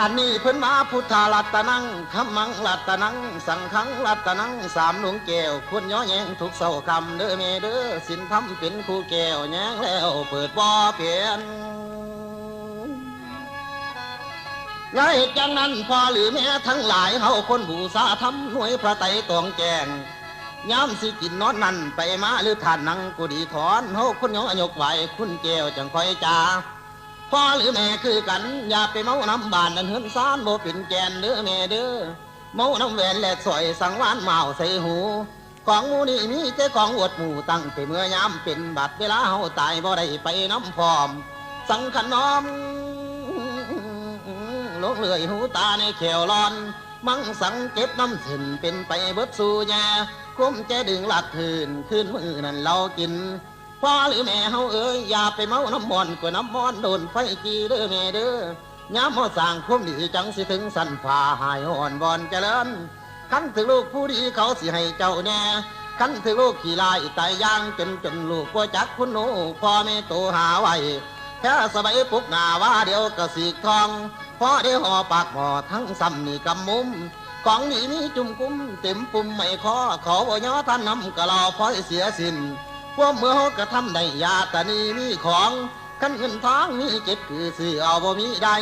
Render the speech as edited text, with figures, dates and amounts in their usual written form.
อันนี้เพิ่นมาพุทธารัตนังคัมมังรัตนังสังฆังรัตนังสามหลวงแก้วควรย่อแยงทุกเศร้าคำเด้อเมเด้อสินธรรมเป็นครูแก้วแยงแล้วเปิดบ่อเปลี่ยนย้ายเหตุอย่างนั้นพอหรือแม้ทั้งหลายเฮาคนบูชาธรรมหน่วยพระไตรตรองแจงย้ำสิกินนอนนั่นไปมาหรือทานนังกุดีถอนเฮาคนย่อยกไหวคุณแก้วจังคอยจาพ่อหรือแม่คือกันอย่าไปเมาน้ำบานนั่นเฮือนซานโบปิ่นแกนเด้อแม่เด้อเมาน้ำแหวนและสอยสังวานเมาใส่หูของมูนี่มีแต่ของอวดหมู่ตั้งแต่เมื่อยามเป็นบัดเวลาเฮาตายบ่ได้ไปน้ำพร้อมสังขนอมลงเลยหูตาในแขวร้อนมังสังเก็บน้ำสินเป็นไปเบิดสู่ยาคุ้มแจดึงหลักคืนมือนั่นเรากินพ่อหรือแม่เฮาเอ้ยอย่าไปเมาน้ำมอนกว่าน้ำมอนโดนไฟจีเด้อแม่เด้อยามเฮาสร้างคุ้มดีจังสิถึงสันฝ่าหายอ่อนบอนเจริญคันถึงลูกผู้ดีเขาสิให้เจ้าแน่คันถึงลูกขี้ลายตายย่างจนลูกบ่จักคุณหนูพ่อแม่โตหาไว้แค่สบายปุกหน้าว่าเดียวก็สีทองพอได้ห่อปากห่อทั้งซ้ำนี่กำมุมของนี่มีจุ่มกุ้มเต็มปุ่มไม่คอเขาบ่ย่อท่านนำกะลอพอเสียสินพวกเมื่อกระทำได้ยาตานีมีของขันเงินทองมีเก็บคือซื้อเอาบ่มีได้